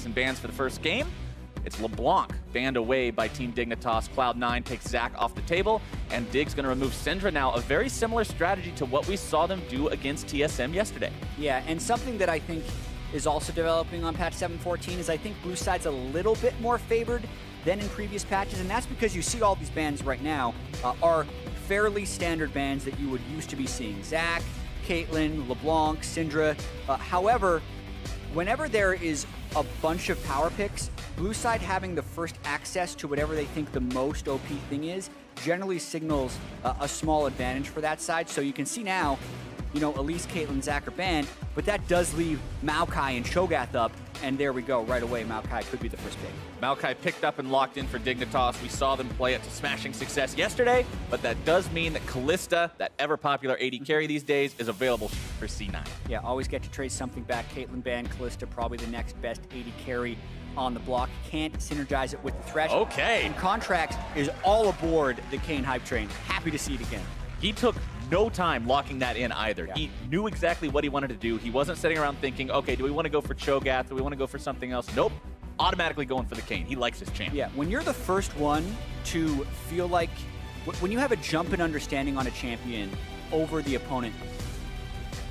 picks and bans for the first game. It's LeBlanc, banned away by Team Dignitas. Cloud9 takes Zac off the table, and Dig's going to remove Syndra now. A very similar strategy to what we saw them do against TSM yesterday. Yeah, and something that I think is also developing on patch 7.14 is I think blue side's a little bit more favored than in previous patches, and that's because you see all these bans right now are fairly standard bans that you would used to be seeing. Zac, Caitlyn, LeBlanc, Syndra. However, whenever there is a bunch of power picks, blue side having the first access to whatever they think the most OP thing is generally signals a small advantage for that side. So you can see now, you know, Elise, Caitlyn, Zac are banned, but that does leave Maokai and Cho'Gath up, and there we go. Right away, Maokai could be the first pick. Maokai picked up and locked in for Dignitas. We saw them play it to smashing success yesterday, but that does mean that Kalista, that ever-popular AD carry these days, is available for C9. Yeah, always get to trace something back. Caitlyn banned, Kalista probably the next best AD carry on the block. Can't synergize it with the Thresh. Okay. And Contracts is all aboard the Kayn hype train. Happy to see it again. He took no time locking that in either. Yeah. He knew exactly what he wanted to do. He wasn't sitting around thinking, okay, do we want to go for Cho'Gath? Do we want to go for something else? Nope. Automatically going for the Kayn. He likes his champ. Yeah, when you're the first one to feel like, when you have a jump in understanding on a champion over the opponent,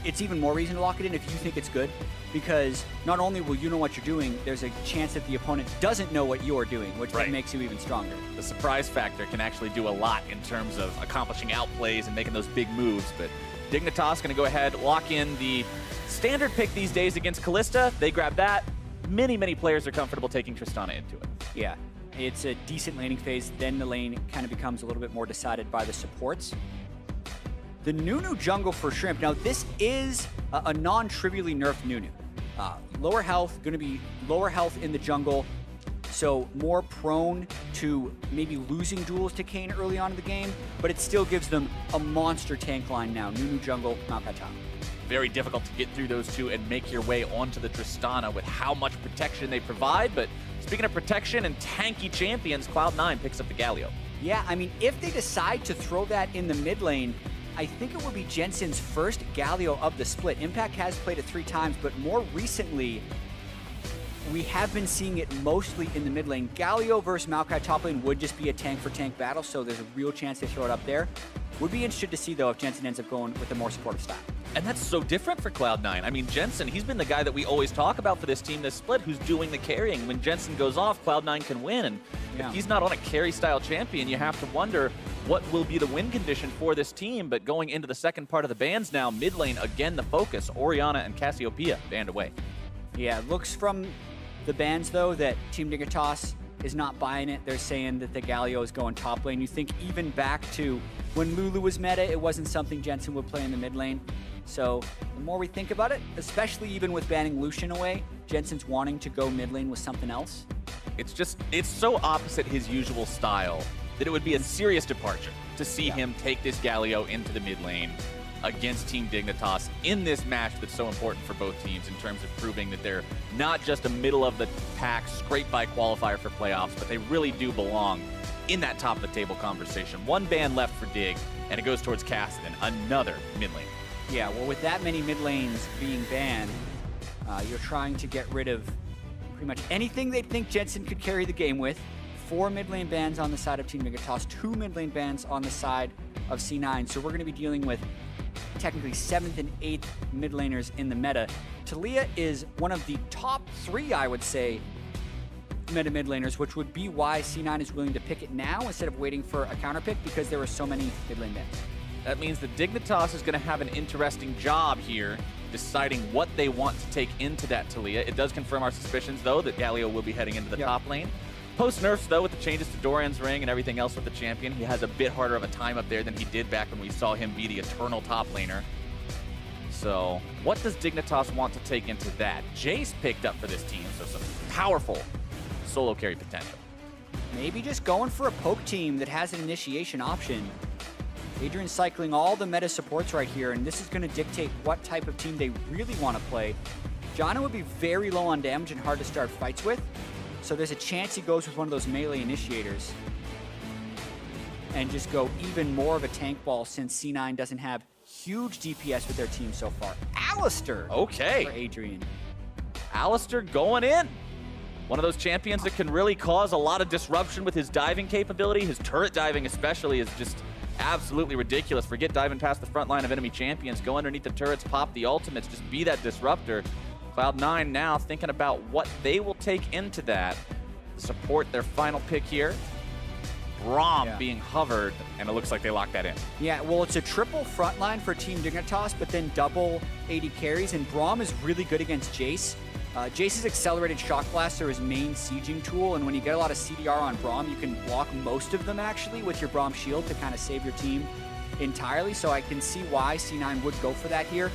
it's even more reason to lock it in if you think it's good, because not only will you know what you're doing, there's a chance that the opponent doesn't know what you're doing, which then makes you even stronger. The surprise factor can actually do a lot in terms of accomplishing outplays and making those big moves, but Dignitas going to go ahead, lock in the standard pick these days against Kalista. They grab that. Many, many players are comfortable taking Tristana into it. Yeah, it's a decent laning phase. Then the lane kind of becomes a little bit more decided by the supports. The Nunu jungle for Shrimp. Now, this is a non-trivially nerfed Nunu. Lower health, going to be lower health in the jungle, so more prone to maybe losing duels to Kayn early on in the game, but it still gives them a monster tank line now. Nunu jungle, Maokai top. Very difficult to get through those two and make your way onto the Tristana with how much protection they provide, but speaking of protection and tanky champions, Cloud9 picks up the Galio. Yeah, I mean, if they decide to throw that in the mid lane, I think it would be Jensen's first Galio of the split. Impact has played it 3 times, but more recently, we have been seeing it mostly in the mid lane. Galio versus Maokai top lane would just be a tank for tank battle, so there's a real chance they throw it up there. Would be interested to see, though, if Jensen ends up going with a more supportive style. And that's so different for Cloud9. I mean, Jensen, he's been the guy that we always talk about for this team this split, who's doing the carrying. When Jensen goes off, Cloud9 can win. And if he's not on a carry-style champion, you have to wonder what will be the win condition for this team. But going into the second part of the bans now, mid lane, again, the focus. Orianna and Cassiopeia banned away. Yeah, it looks from the bans, though, that Team Dignitas is not buying it. They're saying that the Galio is going top lane. You think even back to when Lulu was meta, it wasn't something Jensen would play in the mid lane. So the more we think about it, especially even with banning Lucian away, Jensen's wanting to go mid lane with something else. It's so opposite his usual style that it would be a serious departure to see him take this Galio into the mid lane against Team Dignitas in this match that's so important for both teams in terms of proving that they're not just a middle-of-the-pack, scrape-by qualifier for playoffs, but they really do belong in that top-of-the-table conversation. One ban left for Dig, and it goes towards Kassadin, another mid lane. Yeah, well, with that many mid lanes being banned, you're trying to get rid of pretty much anything they think Jensen could carry the game with. 4 mid lane bans on the side of Team Dignitas, 2 mid lane bans on the side of C9. So we're going to be dealing with technically 7th and 8th mid laners in the meta. Taliyah is one of the top 3, I would say, meta mid laners, which would be why C9 is willing to pick it now instead of waiting for a counter pick, because there were so many mid lane bans. That means that Dignitas is going to have an interesting job here deciding what they want to take into that Taliyah. It does confirm our suspicions, though, that Galio will be heading into the top lane. Post-nerfs, though, with the changes to Dorian's ring and everything else with the champion, he has a bit harder of a time up there than he did back when we saw him be the eternal top laner. So what does Dignitas want to take into that? Jace picked up for this team, so some powerful solo carry potential. Maybe just going for a poke team that has an initiation option. Adrian's cycling all the meta supports right here, and this is going to dictate what type of team they really want to play. Janna would be very low on damage and hard to start fights with, so there's a chance he goes with one of those melee initiators and just go even more of a tank ball, since C9 doesn't have huge DPS with their team so far. Alistar! Okay. For Adrian. Alistar going in. one of those champions that can really cause a lot of disruption with his diving capability. His turret diving especially is just absolutely ridiculous. Forget diving past the front line of enemy champions. Go underneath the turrets, pop the ultimates, just be that disruptor. Cloud9 now thinking about what they will take into that. Support their final pick here. Braum being hovered, and it looks like they locked that in. Yeah, well, it's a triple front line for Team Dignitas, but then double AD carries, and Braum is really good against Jace. Jace's accelerated shock blast are his main sieging tool, and when you get a lot of CDR on Braum, you can block most of them actually with your Braum shield to kind of save your team entirely. So I can see why C9 would go for that here.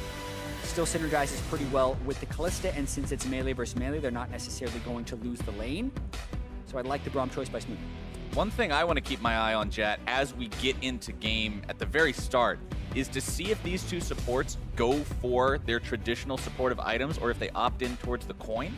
Still synergizes pretty well with the Callista, and since it's melee versus melee, they're not necessarily going to lose the lane. So I like the Braum choice by Smooth. One thing I want to keep my eye on, Jet, as we get into game at the very start, is to see if these two supports go for their traditional supportive items or if they opt in towards the coin.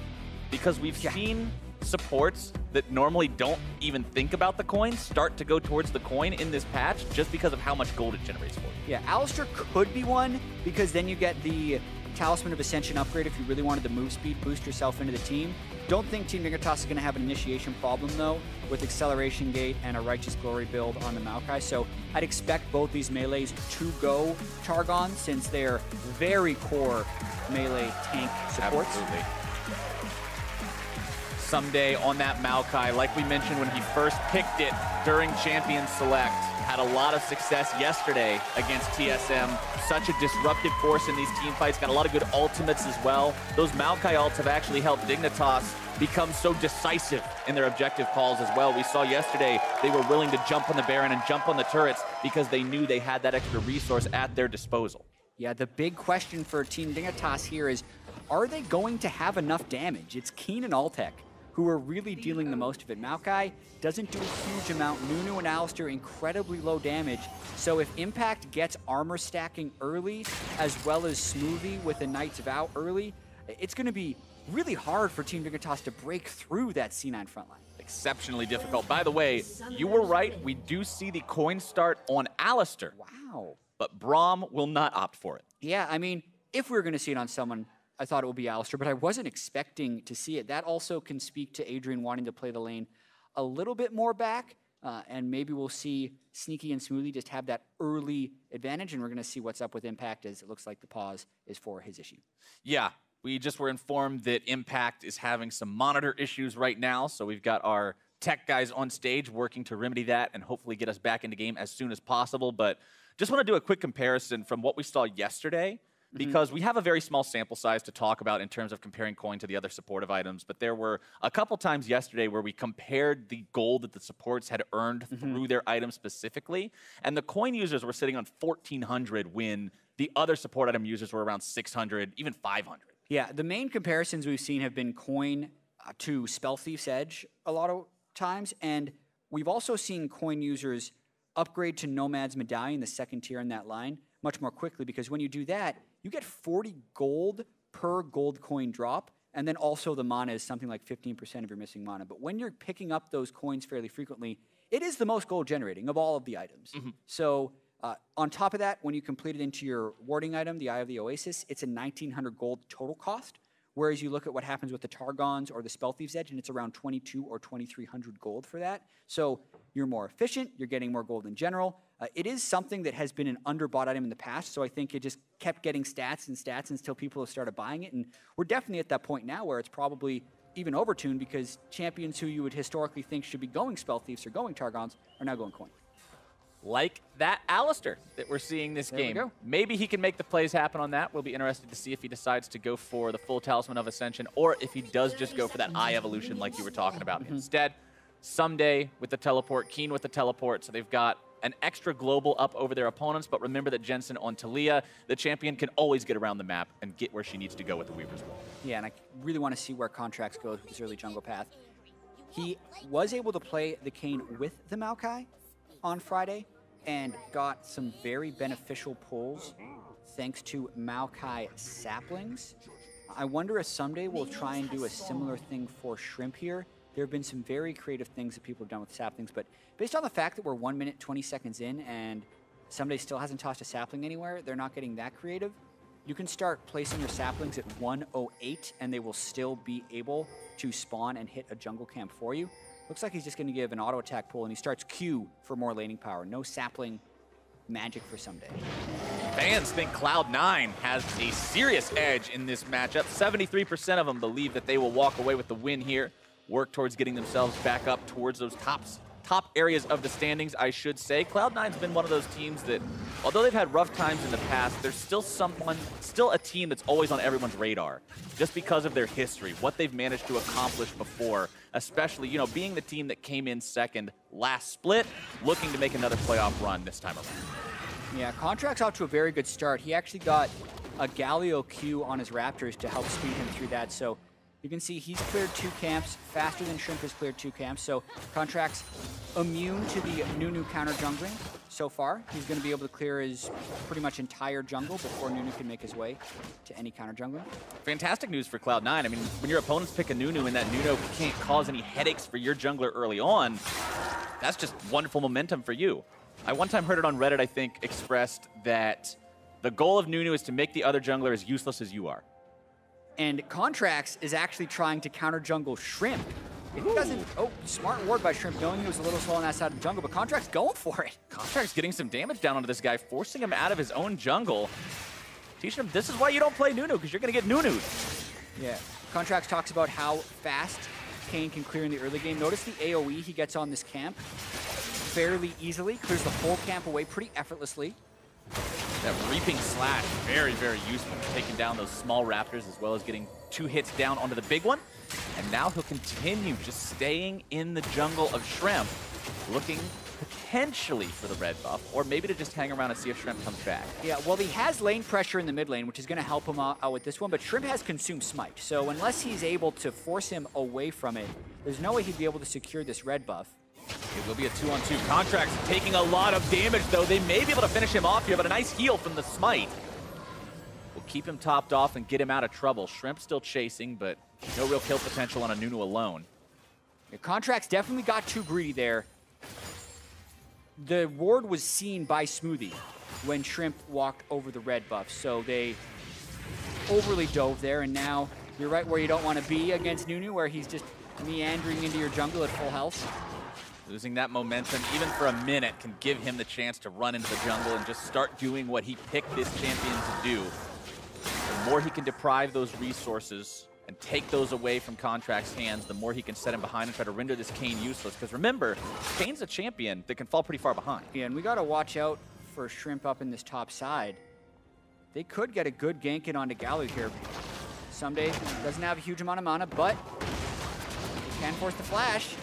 Because we've seen supports that normally don't even think about the coin start to go towards the coin in this patch just because of how much gold it generates for you. Yeah, Alistar could be one, because then you get the Talisman of Ascension upgrade if you really wanted the move speed, boost yourself into the team. Don't think Team Dignitas is going to have an initiation problem, though, with Acceleration Gate and a Righteous Glory build on the Maokai. So I'd expect both these melees to go Targon, since they're very core melee tank supports. Absolutely. Someday on that Maokai, like we mentioned when he first picked it during Champion Select, had a lot of success yesterday against TSM. Such a disruptive force in these team fights. Got a lot of good ultimates as well. Those Maokai ults have actually helped Dignitas become so decisive in their objective calls as well. We saw yesterday they were willing to jump on the Baron and jump on the turrets because they knew they had that extra resource at their disposal. Yeah, the big question for Team Dignitas here is, are they going to have enough damage? It's Keen and Altec who are really dealing the most of it. Maokai doesn't do a huge amount. Nunu and Alistar incredibly low damage. So if Impact gets armor stacking early, as well as Smoothie with the Knight's Vow early, it's going to be really hard for Team Dignitas to break through that C9 front line. Exceptionally difficult. By the way, you were right. We do see the coin start on Alistar. Wow. But Braum will not opt for it. Yeah, I mean, if we were going to see it on someone, I thought it would be Alistar, but I wasn't expecting to see it. That also can speak to Adrian wanting to play the lane a little bit more back, and maybe we'll see Sneaky and Smoothie just have that early advantage, and we're going to see what's up with Impact, as it looks like the pause is for his issue. Yeah, we just were informed that Impact is having some monitor issues right now, so we've got our tech guys on stage working to remedy that and hopefully get us back into game as soon as possible. But just want to do a quick comparison from what we saw yesterday, because we have a very small sample size to talk about in terms of comparing coin to the other supportive items, but there were a couple times yesterday where we compared the gold that the supports had earned through their items specifically, and the coin users were sitting on 1,400 when the other support item users were around 600, even 500. Yeah, the main comparisons we've seen have been coin to Spell Thief's Edge a lot of times, and we've also seen coin users upgrade to Nomad's Medallion, the second tier in that line, much more quickly, because when you do that, you get 40 gold per gold coin drop, and then also the mana is something like 15% of your missing mana. But when you're picking up those coins fairly frequently, it is the most gold generating of all of the items. So on top of that, when you complete it into your warding item, the Eye of the Oasis, it's a 1,900 gold total cost, whereas you look at what happens with the Targons or the Spell Thief's Edge, and it's around 2,200 or 2,300 gold for that. So you're more efficient, you're getting more gold in general. It is something that has been an underbought item in the past, so I think it just kept getting stats and stats until people have started buying it, and we're definitely at that point now where it's probably even overtuned, because champions who you would historically think should be going Spell Thieves or going Targons are now going coin. Like that Alistar that we're seeing this game. There we go. Maybe he can make the plays happen on that. We'll be interested to see if he decides to go for the full Talisman of Ascension, or if he does just go for that Eye Evolution like you were talking about instead. Someday with the teleport, Keen with the teleport, so they've got an extra global up over their opponents, but remember that Jensen on Talia, the champion, can always get around the map and get where she needs to go with the Weaver's Wall. Yeah, and I really want to see where Contracts goes with his early jungle path. He was able to play the Kayn with the Maokai on Friday and got some very beneficial pulls thanks to Maokai saplings. I wonder if someday we'll try and do a similar thing for Shrimp here. There have been some very creative things that people have done with saplings, but based on the fact that we're 1 minute, 20 seconds in and Someday still hasn't tossed a sapling anywhere, they're not getting that creative. you can start placing your saplings at 108, and they will still be able to spawn and hit a jungle camp for you. Looks like he's just going to give an auto attack pull, and he starts Q for more laning power. No sapling magic for someday. Fans think Cloud9 has a serious edge in this matchup. 73% of them believe that they will walk away with the win here, work towards getting themselves back up towards those top areas of the standings, I should say. Cloud9's been one of those teams that, although they've had rough times in the past, there's still a team that's always on everyone's radar, just because of their history, what they've managed to accomplish before, especially, you know, being the team that came in second last split, looking to make another playoff run this time around. Yeah, Contract's off to a very good start. He actually got a Galio Q on his Raptors to help speed him through that, so you can see he's cleared 2 camps faster than Shrimp has cleared 2 camps. So Contract's immune to the Nunu counter jungling so far. He's going to be able to clear his pretty much entire jungle before Nunu can make his way to any counter jungling. Fantastic news for Cloud9. I mean, when your opponents pick a Nunu and that Nunu can't cause any headaches for your jungler early on, that's just wonderful momentum for you. I one time heard it on Reddit, I think, expressed that the goal of Nunu is to make the other jungler as useless as you are. And Contracts is actually trying to counter jungle Shrimp. If he doesn't, oh, smart ward by Shrimp, knowing he was a little slow on that side of the jungle, but Contract's going for it. Contract's getting some damage down onto this guy, forcing him out of his own jungle. Teaching him, this is why you don't play Nunu, because you're going to get Nunu'd. Yeah, Contracts talks about how fast Kayn can clear in the early game. Notice the AoE he gets on this camp fairly easily, clears the whole camp away pretty effortlessly. That Reaping Slash, very, very useful, taking down those small raptors as well as getting 2 hits down onto the big one. And now he'll continue just staying in the jungle of Shrimp, looking potentially for the red buff, or maybe to just hang around and see if Shrimp comes back. Yeah, well, he has lane pressure in the mid lane, which is going to help him out with this one, but Shrimp has Consume Smite, so unless he's able to force him away from it, there's no way he'd be able to secure this red buff. It will be a 2-on-2. Contracts taking a lot of damage, though. They may be able to finish him off here, but a nice heal from the Smite will keep him topped off and get him out of trouble. Shrimp still chasing, but no real kill potential on a Nunu alone. Yeah, Contracts definitely got too greedy there. The ward was seen by Smoothie when Shrimp walked over the red buff, so they overly dove there, and now you're right where you don't want to be against Nunu, where he's just meandering into your jungle at full health. Losing that momentum, even for a minute, can give him the chance to run into the jungle and just start doing what he picked this champion to do. The more he can deprive those resources and take those away from Contract's hands, the more he can set him behind and try to render this Kayn useless. Because remember, Kayn's a champion that can fall pretty far behind. Yeah, and we got to watch out for Shrimp up in this top side. They could get a good gank in onto Galio here. Someday doesn't have a huge amount of mana, but they can force the flash.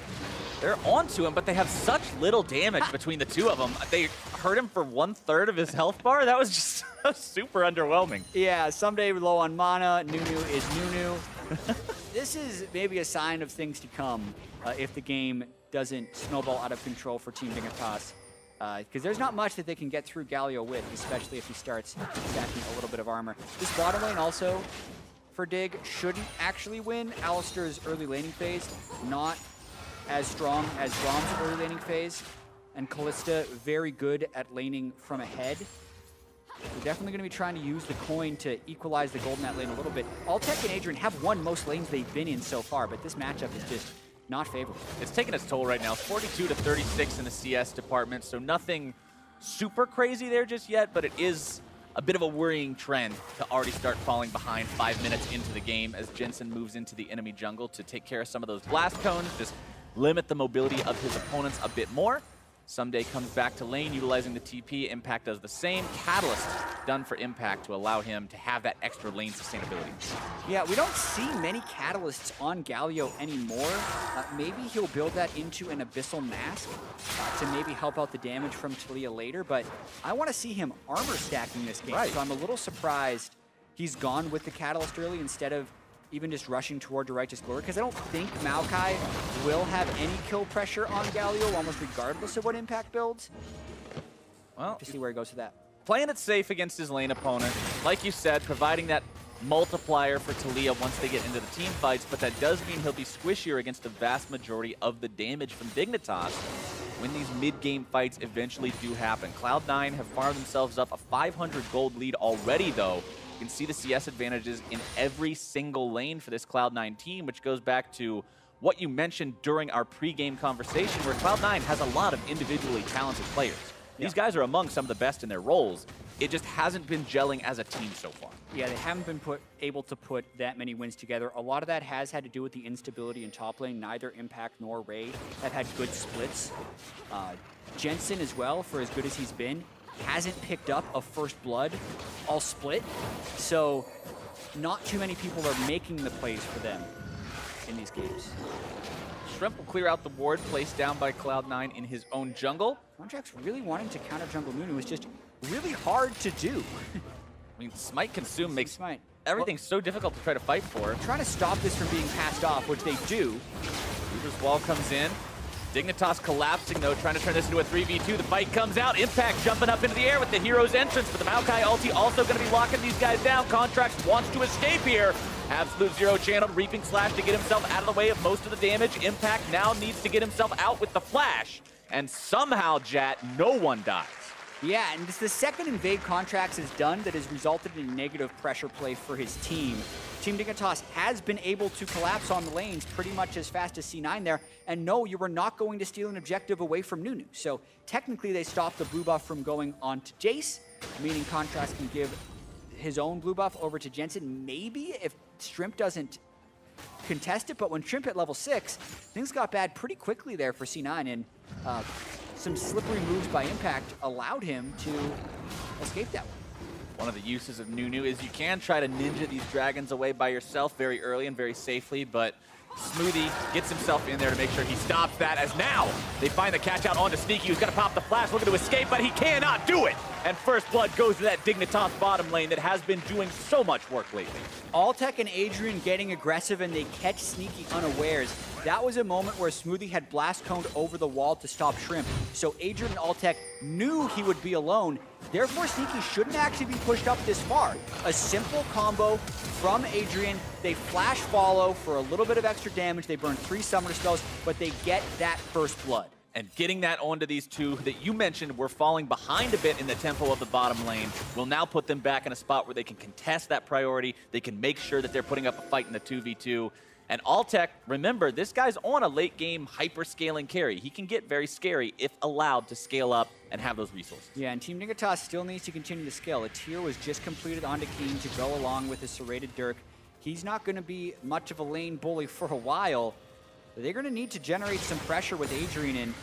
They're onto him, but they have such little damage between the two of them. They hurt him for 1/3 of his health bar. That was just super underwhelming. Yeah, Someday low on mana. Nunu is Nunu. This is maybe a sign of things to come if the game doesn't snowball out of control for Team Dignitas. Because there's not much that they can get through Galio with, especially if he starts stacking a little bit of armor. This bottom lane also, for Dig, shouldn't actually win. Alistar's early laning phase, not as strong as Brom's early laning phase, and Kalista very good at laning from ahead. We're definitely going to be trying to use the coin to equalize the gold in that lane a little bit. Altec and Adrian have won most lanes they've been in so far, but this matchup is just not favorable. It's taking its toll right now. 42-36 in the CS department, so nothing super crazy there just yet, but it is a bit of a worrying trend to already start falling behind 5 minutes into the game as Jensen moves into the enemy jungle to take care of some of those blast cones, just limit the mobility of his opponents a bit more. Someday comes back to lane, utilizing the TP. Impact does the same. Catalyst done for Impact to allow him to have that extra lane sustainability. Yeah, we don't see many Catalysts on Galio anymore. Maybe he'll build that into an Abyssal Mask to maybe help out the damage from Talia later, but I want to see him armor stacking this game, so I'm a little surprised he's gone with the Catalyst early instead of even just rushing toward the Righteous Glory, because I don't think Maokai will have any kill pressure on Galio, almost regardless of what Impact builds. Well, to see where he goes with that. Playing it safe against his lane opponent. Like you said, providing that multiplier for Talia once they get into the team fights, but that does mean he'll be squishier against the vast majority of the damage from Dignitas when these mid-game fights eventually do happen. Cloud9 have farmed themselves up a 500 gold lead already, though. You can see the CS advantages in every single lane for this Cloud9 team, which goes back to what you mentioned during our pregame conversation, where Cloud9 has a lot of individually talented players. These guys are among some of the best in their roles. It just hasn't been gelling as a team so far. Yeah, they haven't been able to put that many wins together. A lot of that has had to do with the instability in top lane. Neither Impact nor Ray have had good splits. Jensen as well, for as good as he's been, hasn't picked up a first blood all split. So not too many people are making the plays for them in these games. Shrimp will clear out the ward placed down by Cloud9 in his own jungle. Contract's really wanting to counter jungle Nunu is just really hard to do. I mean, Smite Consume makes Smite. everything so difficult to try to fight for. Trying to stop this from being passed off, which they do. Reaper's wall comes in. Dignitas collapsing, though, trying to turn this into a 3v2. The fight comes out. Impact jumping up into the air with the hero's entrance, but the Maokai ulti also going to be locking these guys down. Contracts wants to escape here. Absolute Zero channeled Reaping Slash to get himself out of the way of most of the damage. Impact now needs to get himself out with the flash. And somehow, Jat, no one dies. Yeah, and it's the second invade Contracts has done that has resulted in negative pressure play for his team. Team Dignitas has been able to collapse on the lanes pretty much as fast as C9 there, and no, you were not going to steal an objective away from Nunu. So technically they stopped the blue buff from going on to Jace, meaning Contracts can give his own blue buff over to Jensen, maybe if Shrimp doesn't contest it, but when Shrimp hit level 6, things got bad pretty quickly there for C9, and some slippery moves by Impact allowed him to escape that one. One of the uses of Nunu is you can try to ninja these dragons away by yourself very early and very safely, but Smoothie gets himself in there to make sure he stops that, as now they find the catch out onto Sneaky, who's going to pop the flash, looking to escape, but he cannot do it! And first blood goes to that Dignitas bottom lane that has been doing so much work lately. Alltech and Adrian getting aggressive, and they catch Sneaky unawares. That was a moment where Smoothie had blast coned over the wall to stop Shrimp, so Adrian and Alltech knew he would be alone. Therefore, Sneaky shouldn't actually be pushed up this far. A simple combo from Adrian. They flash follow for a little bit of extra damage. They burn 3 summoner spells, but they get that first blood. And getting that onto these two that you mentioned were falling behind a bit in the tempo of the bottom lane will now put them back in a spot where they can contest that priority. They can make sure that they're putting up a fight in the 2v2. And Alltech, remember, this guy's on a late game hyper-scaling carry. He can get very scary if allowed to scale up and have those resources. Yeah, and Team Dignitas still needs to continue to scale. A tier was just completed onto Keen to go along with his serrated Dirk. He's not going to be much of a lane bully for a while. They're going to need to generate some pressure with Adrian in.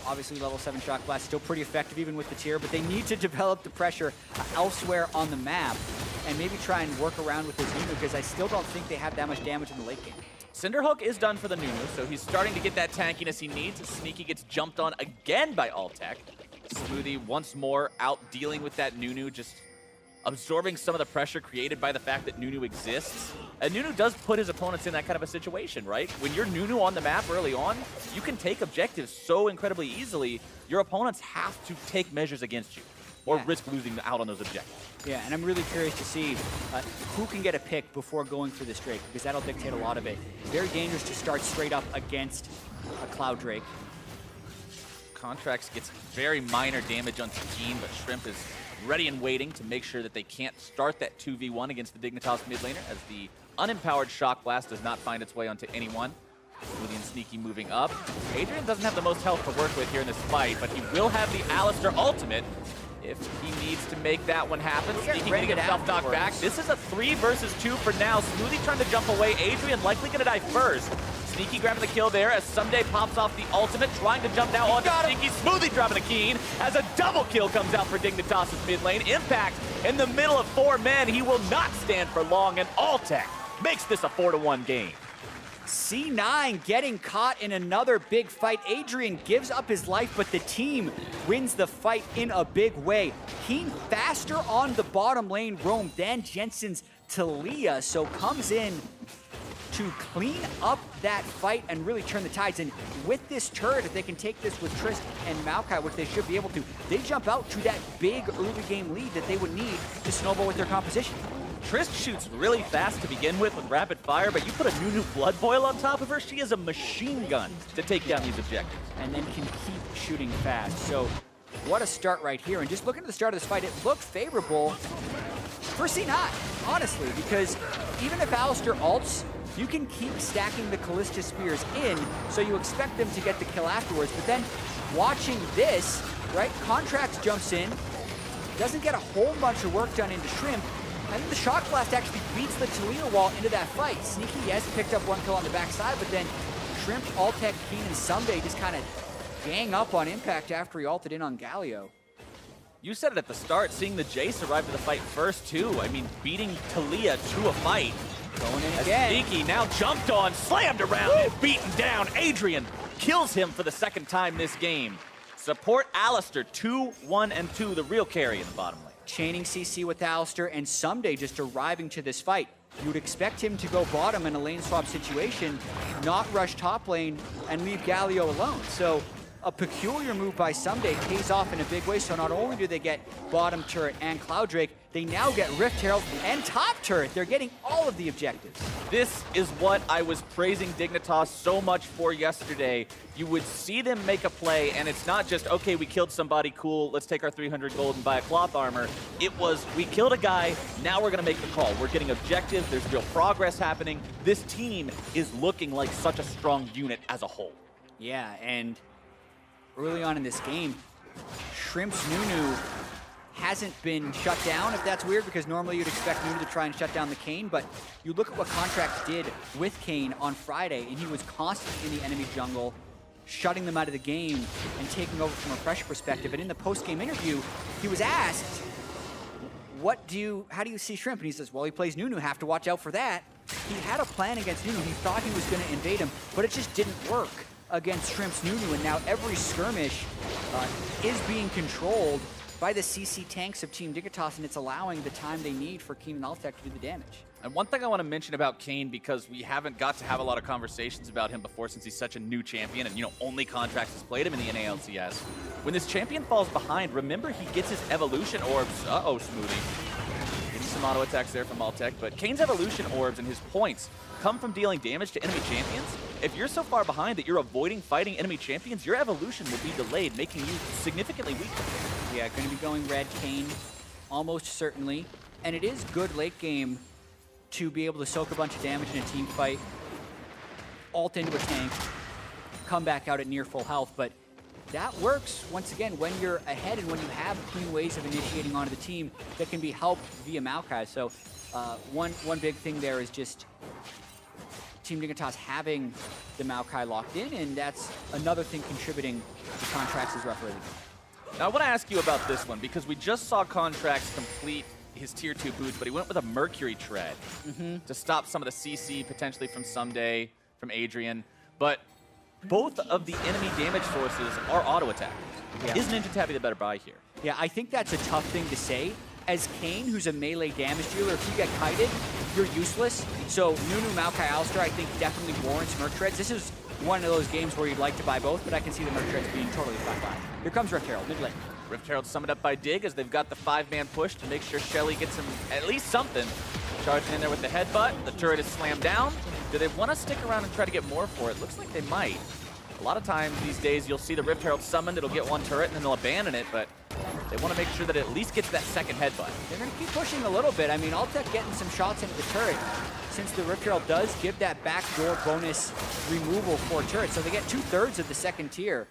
Obviously, level 7 Shock Blast still pretty effective even with the tier, but they need to develop the pressure elsewhere on the map and maybe try and work around with his Nunu, because I still don't think they have that much damage in the late game. Cinderhook is done for the Nunu, so he's starting to get that tankiness he needs. Sneaky gets jumped on again by Alltech. Smoothie once more out dealing with that Nunu, just absorbing some of the pressure created by the fact that Nunu exists. And Nunu does put his opponents in that kind of a situation, right? When you're Nunu on the map early on, you can take objectives so incredibly easily, your opponents have to take measures against you or risk losing out on those objectives. Yeah, and I'm really curious to see who can get a pick before going for this Drake, because that'll dictate a lot of it. Very dangerous to start straight up against a Cloud Drake. Contracts gets very minor damage on Keen, but Shrimp is ready and waiting to make sure that they can't start that 2v1 against the Dignitas mid laner, as the unempowered Shock Blast does not find its way onto anyone. Smoothie and Sneaky moving up. Adrian doesn't have the most health to work with here in this fight, but he will have the Alistar ultimate if he needs to make that one happen. Sneaky getting himself knocked back. This is a 3 versus 2 for now. Smoothie trying to jump away. Adrian likely going to die first. Sneaky grabbing the kill there as Someday pops off the ultimate, trying to jump now onto Sneaky. Smoothie dropping the Keen as a double kill comes out for Dignitas' mid lane. Impact in the middle of 4 men. He will not stand for long, and Alltech makes this a 4-1 game. C9 getting caught in another big fight. Adrian gives up his life, but the team wins the fight in a big way. Keen faster on the bottom lane roam than Jensen's Talia, so comes in to clean up that fight and really turn the tides. And with this turret, if they can take this with Trist and Maokai, which they should be able to, they jump out to that big early game lead that they would need to snowball with their composition. Trist shoots really fast to begin with rapid fire, but you put a Nunu Blood Boil on top of her, she is a machine gun to take down these objectives. And then can keep shooting fast. So what a start right here. And just looking at the start of this fight, it looked favorable for C9, honestly, because even if Alistar ults, you can keep stacking the Callista Spears in, so you expect them to get the kill afterwards. But then watching this, right, Contracts jumps in, doesn't get a whole bunch of work done into Shrimp, and then the Shock Blast actually beats the Taliyah wall into that fight. Sneaky, yes, picked up one kill on the backside, but then Shrimp, Altec, Keen, and Someday just kind of gang up on Impact after he ulted in on Galio. You said it at the start, seeing the Jace arrive to the fight first, too. I mean, beating Taliyah to a fight. Going in again. Sneaky now jumped on, slammed around, and beaten down. Adrian kills him for the second time this game. Support Alistar, 2, 1, and 2, the real carry in the bottom lane. Chaining CC with Alistar, and Someday just arriving to this fight. You would expect him to go bottom in a lane swap situation, not rush top lane, and leave Galio alone. So a peculiar move by Someday pays off in a big way. So not only do they get bottom turret and Cloud Drake, they now get Rift Herald and top turret. They're getting all of the objectives. This is what I was praising Dignitas so much for yesterday. You would see them make a play, and it's not just, okay, we killed somebody, cool, let's take our 300 gold and buy a cloth armor. It was, we killed a guy, now we're gonna make the call. We're getting objectives, there's real progress happening. This team is looking like such a strong unit as a whole. Yeah, and early on in this game, Shrimp's Nunu hasn't been shut down, if that's weird, because normally you'd expect Nunu to try and shut down the Kayn, but you look at what Contracts did with Kayn on Friday, and he was constantly in the enemy jungle, shutting them out of the game and taking over from a pressure perspective. And in the post-game interview, he was asked, how do you see Shrimp? And he says, well, he plays Nunu, have to watch out for that. He had a plan against Nunu. He thought he was going to invade him, but it just didn't work against Shrimp's Nunu, and now every skirmish is being controlled by the CC tanks of Team Dignitas, and it's allowing the time they need for Keen and Altec to do the damage. And one thing I want to mention about Kayn, because we haven't got to have a lot of conversations about him before since he's such a new champion, and only Contracts has played him in the NALCS. When this champion falls behind, remember he gets his evolution orbs. Uh-oh, Smoothie. Getting some auto attacks there from Altec, but Kayn's evolution orbs and his points come from dealing damage to enemy champions. If you're so far behind that you're avoiding fighting enemy champions, your evolution will be delayed, making you significantly weaker. Yeah, going to be going red Kayn, almost certainly. And it is good late game to be able to soak a bunch of damage in a team fight, ult into a tank, come back out at near full health. But that works, once again, when you're ahead and when you have clean ways of initiating onto the team that can be helped via Maokai. So one big thing there is just Team Dignitas having the Maokai locked in, and that's another thing contributing to Contracts' rough early. Now I want to ask you about this one, because we just saw Contracts complete his tier 2 boots, but he went with a Mercury Tread to stop some of the CC potentially from Someday, from Adrian. But both of the enemy damage sources are auto attackers. Yeah. Is Ninja Tabby the better buy here? Yeah, I think that's a tough thing to say. As Kayn, who's a melee damage dealer, if you get kited, you're useless. So Nunu, Maokai, Alistar, I think definitely warrants Merc Treads. This is one of those games where you'd like to buy both, but I can see the Merc Treads being totally flat buy. Here comes Rift Herald, mid lane. Rift Herald summoned up by Dig as they've got the 5-man push to make sure Shelly gets him at least something. Charging in there with the headbutt. The turret is slammed down. Do they want to stick around and try to get more for it? Looks like they might. A lot of times these days you'll see the Rift Herald summoned, it'll get one turret and then they'll abandon it, but they want to make sure that it at least gets that second headbutt. They're going to keep pushing a little bit. I mean, Altec getting some shots into the turret, since the Rift Herald does give that backdoor bonus removal for turret, so they get 2/3 of the second tier.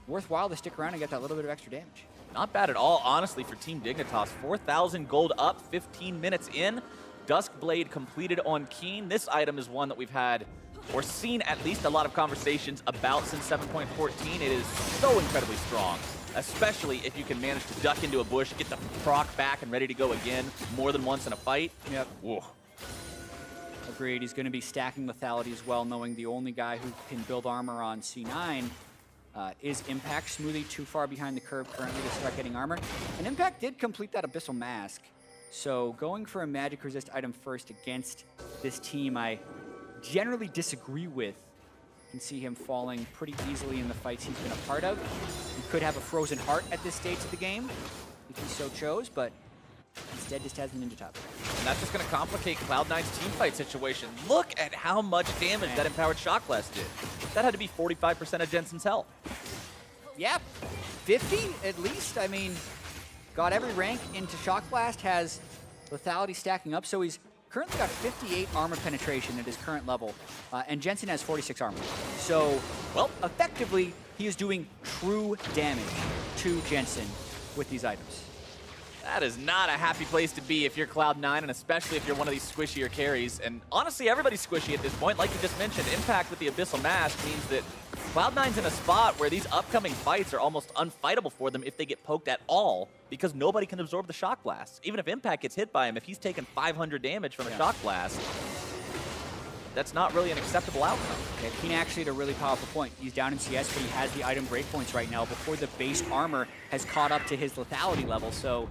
Worthwhile to stick around and get that little bit of extra damage. Not bad at all, honestly, for Team Dignitas. 4,000 gold up, 15 minutes in. Duskblade completed on Keen. This item is one that we've had or seen at least a lot of conversations about since 7.14. It is so incredibly strong, especially if you can manage to duck into a bush, get the proc back and ready to go again more than once in a fight. Yep. Whoa. Agreed. He's going to be stacking lethality as well, knowing the only guy who can build armor on C9 is Impact. Smoothie too far behind the curve currently to start getting armor. And Impact did complete that Abyssal Mask. So going for a magic resist item first against this team I generally disagree with. You can see him falling pretty easily in the fights he's been a part of. He could have a frozen heart at this stage of the game if he so chose, but instead just has an Ninja Top. And that's just going to complicate Cloud9's teamfight situation. Look at how much damage that Empowered Shock Blast did. That had to be 45% of Jensen's health. yeah, 50 at least. I mean, got every rank into Shock Blast, has lethality stacking up, so he's currently got 58 armor penetration at his current level, and Jensen has 46 armor. So, well, effectively, he is doing true damage to Jensen with these items. That is not a happy place to be if you're Cloud9, and especially if you're one of these squishier carries. And honestly, everybody's squishy at this point. Like you just mentioned, Impact with the Abyssal Mask means that Cloud9's in a spot where these upcoming fights are almost unfightable for them if they get poked at all, because nobody can absorb the Shock Blast. Even if Impact gets hit by him, if he's taken 500 damage from a Shock Blast, that's not really an acceptable outcome. Okay, Keen actually had a really powerful point. He's down in CS, but he has the item breakpoints right now before the base armor has caught up to his lethality level. So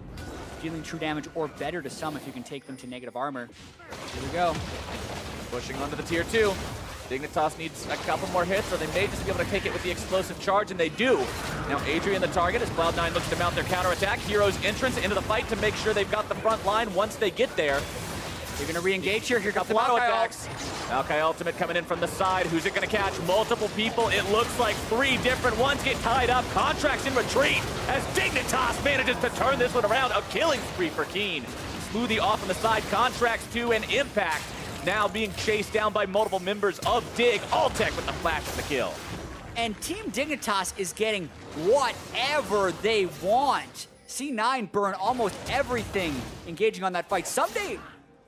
dealing true damage or better to some if you can take them to negative armor. Here we go. Pushing onto the tier 2. Dignitas needs a couple more hits, or they may just be able to take it with the explosive charge, and they do. Now Adrian the target as Cloud9 looks to mount their counterattack. Heroes entrance into the fight to make sure they've got the front line once they get there. They're going to re-engage here. Here comes the auto Maokai attacks. Maokai ultimate coming in from the side. Who's it going to catch? Multiple people. It looks like 3 different ones get tied up. Contracts in retreat as Dignitas manages to turn this one around. A killing spree for Keen. Smoothie off on the side. Contracts 2 and Impact now being chased down by multiple members of Dig. Alltech with the flash of the kill. And Team Dignitas is getting whatever they want. C9 burn almost everything engaging on that fight. Someday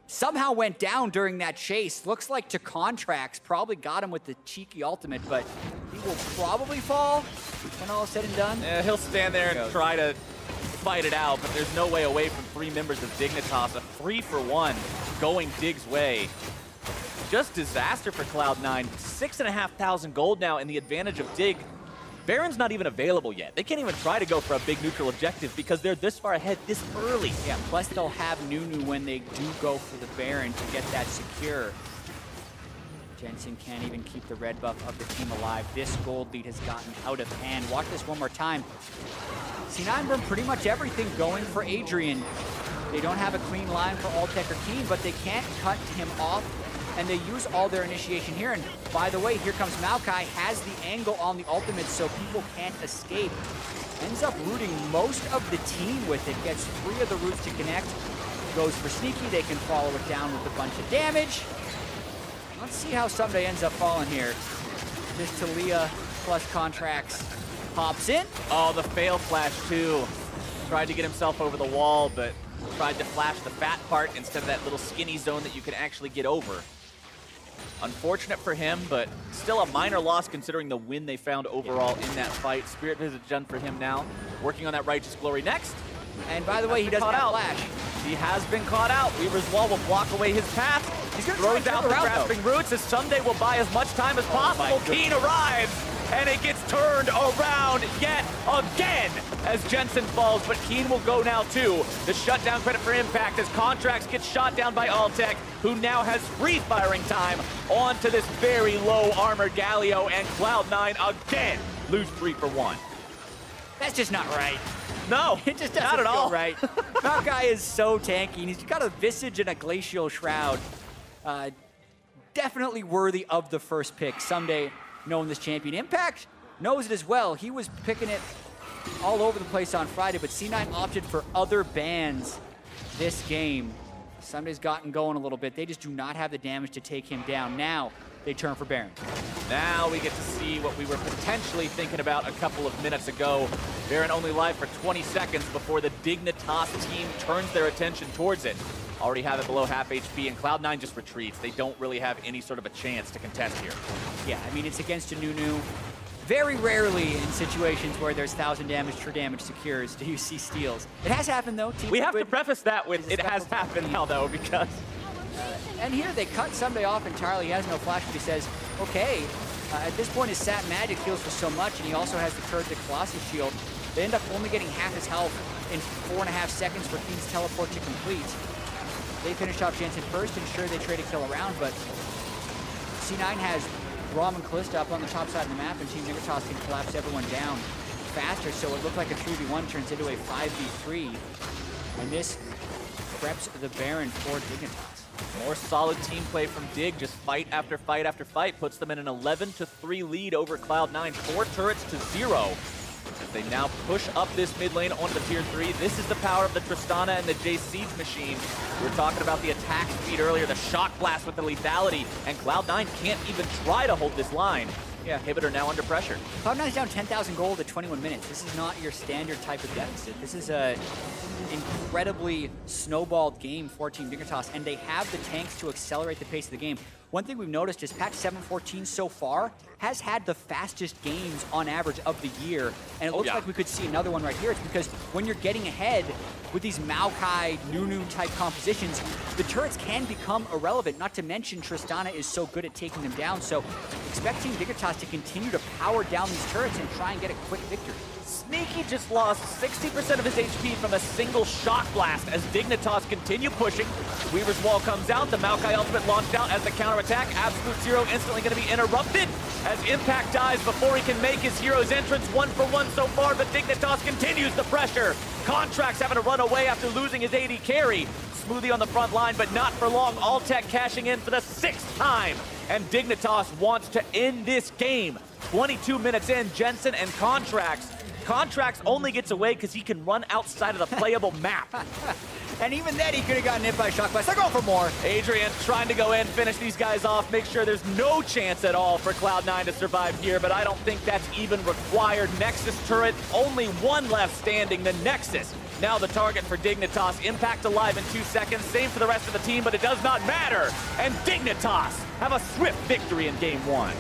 somehow went down during that chase. Looks like to Contracts probably got him with the cheeky ultimate, but he will probably fall when all is said and done. Yeah, he'll stand there and try to fight it out, but there's no way away from 3 members of Dignitas. A 3-for-1 going Dig's way. Just disaster for Cloud9. 6,500 gold now in the advantage of Dig. Baron's not even available yet. They can't even try to go for a big neutral objective because they're this far ahead this early. Yeah, plus they'll have Nunu when they do go for the Baron to get that secure. Jensen can't even keep the red buff of the team alive. This gold lead has gotten out of hand. Watch this one more time. C9 burn pretty much everything going for Adrian. They don't have a clean line for Alltech or Keen, but they can't cut him off, and they use all their initiation here. And by the way, here comes Maokai, has the angle on the ultimate so people can't escape. Ends up rooting most of the team with it, gets 3 of the roots to connect, goes for sneaky, they can follow it down with a bunch of damage. Let's see how Someday ends up falling here. This Talia plus Contracts pops in. Oh, the fail flash too. Tried to get himself over the wall, but tried to flash the fat part instead of that little skinny zone that you can actually get over. Unfortunate for him, but still a minor loss considering the win they found overall in that fight. Spirit Visage done for him now. Working on that Righteous Glory next. And by the way, he doesn't have flash. He has been caught out. Weaver's Wall will block away his path. He's going to throw down the grasping roots as Someday will buy as much time as possible. Keen arrives, and it gets turned around yet again as Jensen falls, but Keen will go now too. The shutdown credit for Impact as Contracts gets shot down by Alltech, who now has free firing time onto this very low armor Galio, and Cloud9 again lose 3-for-1. That's just not right. No, it just doesn't not at all. Feel right. Maokai is so tanky, and he's got a Visage and a Glacial Shroud. Definitely worthy of the first pick. Someday, knowing this champion. Impact knows it as well. He was picking it all over the place on Friday, but C9 opted for other bans this game. Someday's gotten going a little bit. They just do not have the damage to take him down. Now, they turn for Baron. Now we get to see what we were potentially thinking about a couple of minutes ago. Baron only live for 20 seconds before the Dignitas team turns their attention towards it. Already have it below half HP, and Cloud9 just retreats. They don't really have any sort of a chance to contest here. Yeah, I mean, it's against a Nunu. Very rarely in situations where there's 1,000 damage, true damage secures, do you see steals. It has happened, though. We have to preface that with it has happened now, though, because... and here they cut Someday off entirely. He has no flash, but he says, okay, at this point his Sat Magic heals for so much, and he also has the Courage of Colossus Shield. They end up only getting half his health in 4.5 seconds for Keen's teleport to complete. They finish off Jensen first, ensure they trade a kill around, but C9 has Rom and Callista up on the top side of the map, and Team Dignitas can collapse everyone down faster, so it looked like a 3v1 turns into a 5v3, and this preps the Baron for Dignitas. More solid team play from Dig, just fight after fight after fight, puts them in an 11-3 lead over Cloud9, 4 turrets to 0. as they now push up this mid lane onto the tier 3. This is the power of the Tristana and the Jace Siege machine. We were talking about the attack speed earlier, the shock blast with the lethality, and Cloud9 can't even try to hold this line. Yeah, Inhibitor now under pressure. Cloud9's down 10,000 gold at 21 minutes. This is not your standard type of deficit. This is a incredibly snowballed game for Team Dignitas, and they have the tanks to accelerate the pace of the game. One thing we've noticed is patch 7.14 so far has had the fastest games on average of the year, and it looks like we could see another one right here. It's because when you're getting ahead with these Maokai, Nunu type compositions, the turrets can become irrelevant, not to mention Tristana is so good at taking them down, so expecting Dignitas to continue to power down these turrets and try and get a quick victory. Sneaky just lost 60% of his HP from a single shock blast as Dignitas continue pushing. Weaver's Wall comes out, the Maokai ultimate launched out as the counterattack. Absolute Zero instantly going to be interrupted as Impact dies before he can make his hero's entrance. 1-for-1 so far, but Dignitas continues the pressure. Contract's having to run away after losing his AD carry. Smoothie on the front line, but not for long. Altec cashing in for the 6th time. And Dignitas wants to end this game. 22 minutes in, Jensen and Contracts only gets away because he can run outside of the playable map. And even then, he could have gotten hit by Shock Blast. They're going for more. Adrian trying to go in, finish these guys off, make sure there's no chance at all for Cloud9 to survive here, but I don't think that's even required. Nexus turret, only one left standing, the Nexus. Now the target for Dignitas. Impact alive in 2 seconds. Same for the rest of the team, but it does not matter. And Dignitas have a swift victory in game 1.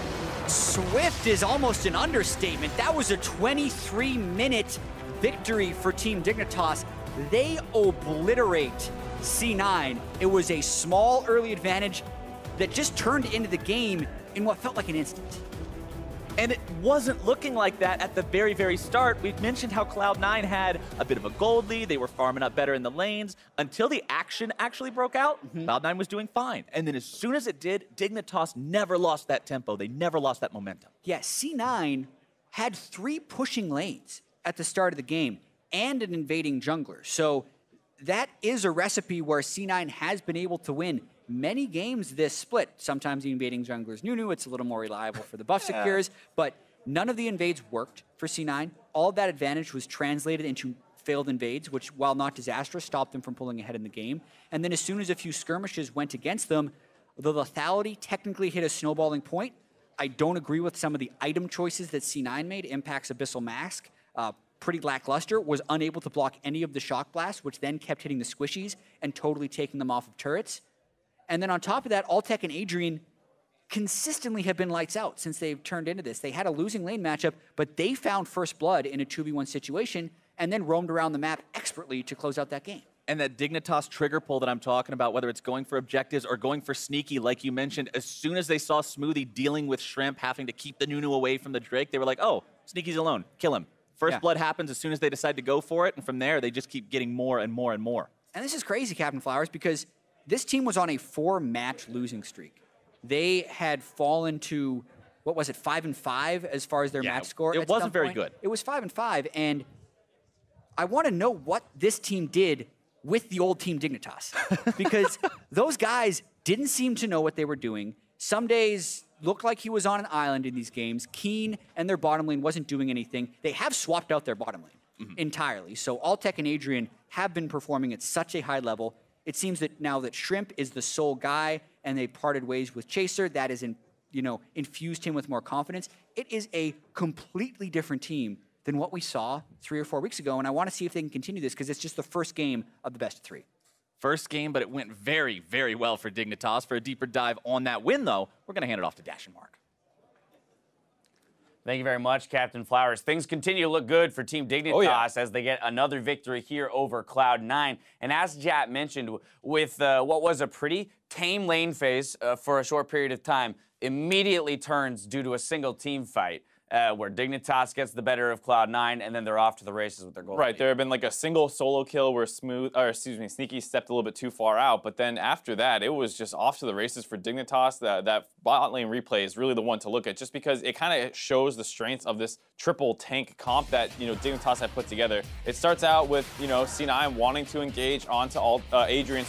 Swift is almost an understatement. That was a 23-minute victory for Team Dignitas. They obliterate C9. It was a small early advantage that just turned into the game in what felt like an instant. And it wasn't looking like that at the very, very start. We've mentioned how Cloud9 had a bit of a gold lead. They were farming up better in the lanes. Until the action actually broke out, Cloud9 was doing fine. And then as soon as it did, Dignitas never lost that tempo. They never lost that momentum. Yeah, C9 had 3 pushing lanes at the start of the game and an invading jungler. So that is a recipe where C9 has been able to win many games this split. Sometimes the invading junglers Nunu, it's a little more reliable for the buff secures, but none of the invades worked for C9. All of that advantage was translated into failed invades, which, while not disastrous, stopped them from pulling ahead in the game. And then as soon as a few skirmishes went against them, the lethality technically hit a snowballing point. I don't agree with some of the item choices that C9 made. Impact's Abyssal Mask, pretty lackluster, was unable to block any of the shock blasts, which then kept hitting the squishies and totally taking them off of turrets. And then on top of that, Altec and Adrian consistently have been lights out since they've turned into this. They had a losing lane matchup, but they found first blood in a 2v1 situation and then roamed around the map expertly to close out that game. And that Dignitas trigger pull that I'm talking about, whether it's going for objectives or going for sneaky, like you mentioned, as soon as they saw Smoothie dealing with Shrimp, having to keep the Nunu away from the Drake, they were like, oh, Sneaky's alone, kill him. First blood happens as soon as they decide to go for it, and from there, they just keep getting more and more and more. And this is crazy, Captain Flowers, because this team was on a 4-match losing streak. They had fallen to, what was it, 5-5 as far as their match score? It wasn't very good. It was 5-5, and I want to know what this team did with the old Team Dignitas. Because those guys didn't seem to know what they were doing. Some days looked like he was on an island in these games. Keen and their bottom lane wasn't doing anything. They have swapped out their bottom lane entirely. So Altec and Adrian have been performing at such a high level. It seems that now that Shrimp is the sole guy and they parted ways with Chaser, that is, infused him with more confidence. It is a completely different team than what we saw 3 or 4 weeks ago, and I want to see if they can continue this because it's just the first game of the best of 3. First game, but it went very, very well for Dignitas. For a deeper dive on that win, though, we're going to hand it off to Dash and Mark. Thank you very much, Captain Flowers. Things continue to look good for Team Dignitas as they get another victory here over Cloud9. And as Jat mentioned, with what was a pretty tame lane phase for a short period of time, immediately turns due to a single team fight. Where Dignitas gets the better of Cloud9, and then they're off to the races with their goal. Right, there had been like a single solo kill where Sneaky stepped a little bit too far out, but then after that, it was just off to the races for Dignitas. That bot lane replay is really the one to look at, just because it kind of shows the strengths of this triple tank comp that Dignitas had put together. It starts out with C9 wanting to engage onto Adrian.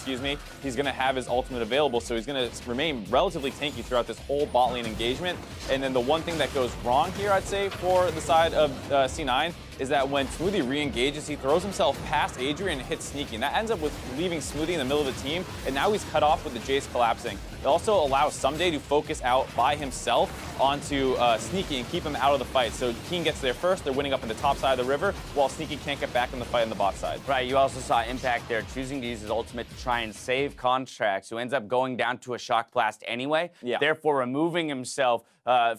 He's going to have his ultimate available, so he's going to remain relatively tanky throughout this whole bot lane engagement. And then the one thing that goes wrong here, I'd say for the side of C9 is that when Smoothie re-engages, he throws himself past Adrian and hits Sneaky. And that ends up with leaving Smoothie in the middle of the team, and now he's cut off with the Jace collapsing. It also allows Someday to focus out by himself onto Sneaky and keep him out of the fight. So Keen gets there first, they're winning up in the top side of the river, while Sneaky can't get back in the fight on the bot side. Right, you also saw Impact there choosing to use his ultimate to try and save Contracts, who ends up going down to a Shock Blast anyway, therefore removing himself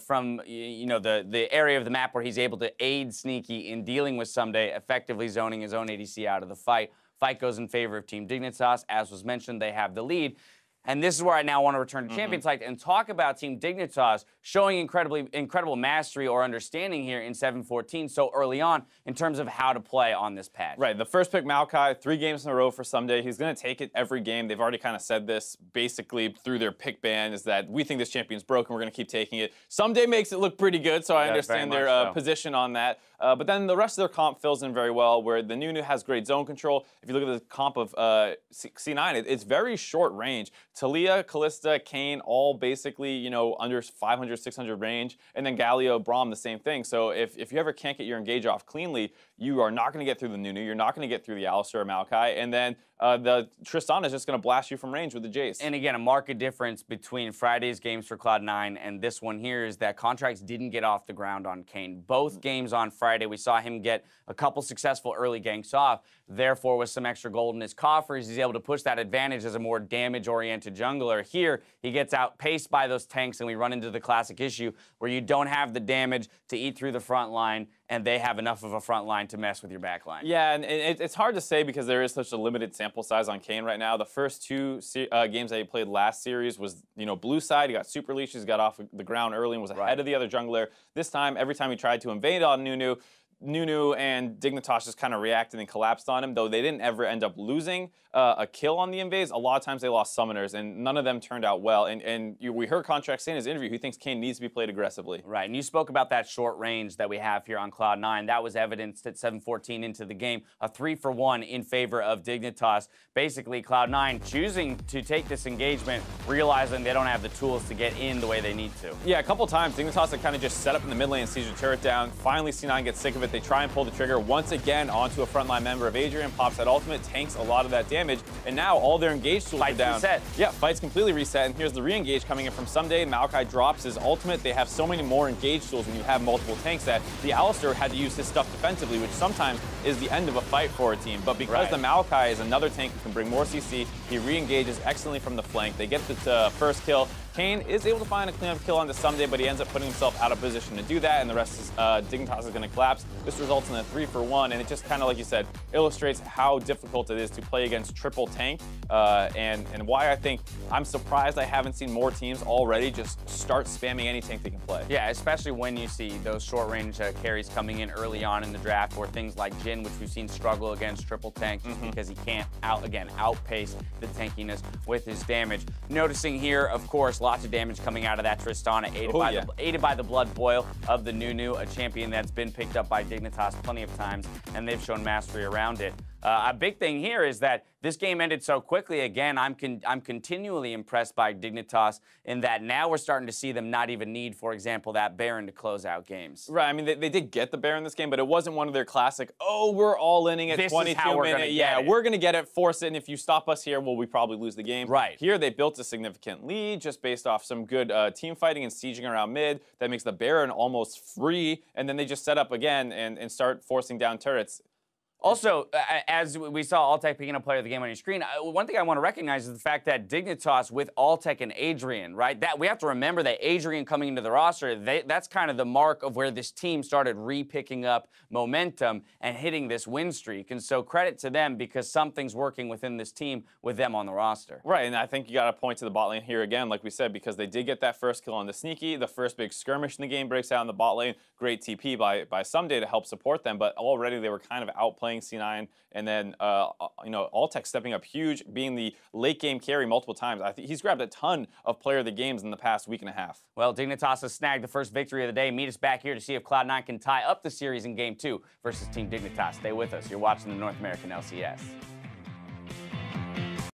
from the area of the map where he's able to aid Sneaky in dealing with Someday, effectively zoning his own ADC out of the fight. Fight goes in favor of Team Dignitas. As was mentioned, they have the lead. And this is where I now want to return to Champions League and talk about Team Dignitas showing incredible mastery or understanding here in 7-14 so early on in terms of how to play on this patch. Right, the first pick, Maokai, 3 games in a row for Someday. He's going to take it every game. They've already kind of said this basically through their pick ban, is that we think this champion's broken, we're going to keep taking it. Someday makes it look pretty good, so I understand their position on that. But then the rest of their comp fills in very well, where the Nunu has great zone control. If you look at the comp of C9, it's very short range. Talia, Callista, Kane, all basically, under 500, 600 range. And then Galio, Braum, the same thing. So if you ever can't get your engage off cleanly, you are not going to get through the Nunu. You're not going to get through the Alistar or Maokai. And then the Tristana is just going to blast you from range with the Jace. And again, a marked difference between Friday's games for Cloud9 and this one here is that Contracts didn't get off the ground on Kane. Both games on Friday, we saw him get a couple successful early ganks off. Therefore, with some extra gold in his coffers, he's able to push that advantage as a more damage-oriented jungler. Here, he gets outpaced by those tanks, and we run into the classic issue where you don't have the damage to eat through the front line, and they have enough of a front line to mess with your back line. Yeah, and it's hard to say because there is such a limited sample size on Kane right now. The first 2 games that he played last series was, blue side. He got super leashes, got off the ground early and was ahead of the other jungler. This time, every time he tried to invade on Nunu and Dignitas just kind of reacted and collapsed on him, though they didn't ever end up losing a kill on the invades. A lot of times they lost summoners, and none of them turned out well. And we heard Contract say in his interview he thinks Kane needs to be played aggressively. Right, and you spoke about that short range that we have here on Cloud9. That was evidenced at 7-14 into the game, a 3-for-1 in favor of Dignitas. Basically, Cloud9 choosing to take this engagement, realizing they don't have the tools to get in the way they need to. Yeah, a couple times Dignitas had kind of just set up in the mid lane and siege the turret down. Finally, C9 gets sick of it. They try and pull the trigger once again onto a frontline member of Adrian, pops that ultimate, tanks a lot of that damage, and now all their engage tools are down. Reset. Yeah, fight's completely reset, and here's the re-engage coming in from Someday. Maokai drops his ultimate. They have so many more engage tools when you have multiple tanks that the Alistar had to use his stuff defensively, which sometimes is the end of a fight for a team. But because the Maokai is another tank who can bring more CC, he re-engages excellently from the flank. They get the first kill. Kane is able to find a cleanup kill on the Someday, but he ends up putting himself out of position to do that, and the rest is Dignitas is going to collapse. This results in a 3-for-1, and it just kind of, like you said, illustrates how difficult it is to play against triple tank, and why I think I'm surprised I haven't seen more teams already just start spamming any tank they can play. Yeah, especially when you see those short-range carries coming in early on in the draft, or things like Jhin, which we've seen struggle against triple tank just because he can't, outpace the tankiness with his damage. Noticing here, of course, lots of damage coming out of that Tristana, aided by the blood boil of the Nunu, a champion that's been picked up by Dignitas plenty of times, and they've shown mastery around it. A big thing here is that this game ended so quickly. Again, I'm continually impressed by Dignitas in that now we're starting to see them not even need, for example, that Baron to close out games. Right, I mean, they did get the Baron this game, but it wasn't one of their classic, oh, we're all-inning at 22 minutes. Yeah, we're going to get it, force it, and if you stop us here, well, we probably lose the game. Right. Here, they built a significant lead just based off some good team fighting and sieging around mid. That makes the Baron almost free, and then they just set up again and start forcing down turrets. Also, as we saw Alltech picking up player of the game on your screen, one thing I want to recognize is the fact that Dignitas with Alltech and Adrian, right? That we have to remember that Adrian coming into the roster, that's kind of the mark of where this team started re-picking up momentum and hitting this win streak. And so credit to them because something's working within this team with them on the roster. Right, and I think you got to point to the bot lane here again, like we said, because they did get that first kill on the Sneaky. The first big skirmish in the game breaks out in the bot lane. Great TP by Someday to help support them, but already they were kind of outplaying C9, and then Alltech stepping up huge, being the late game carry multiple times. I think he's grabbed a ton of player of the games in the past week and a half. Well, Dignitas has snagged the first victory of the day. Meet us back here to see if Cloud9 can tie up the series in Game 2 versus Team Dignitas. Stay with us. You're watching the North American LCS.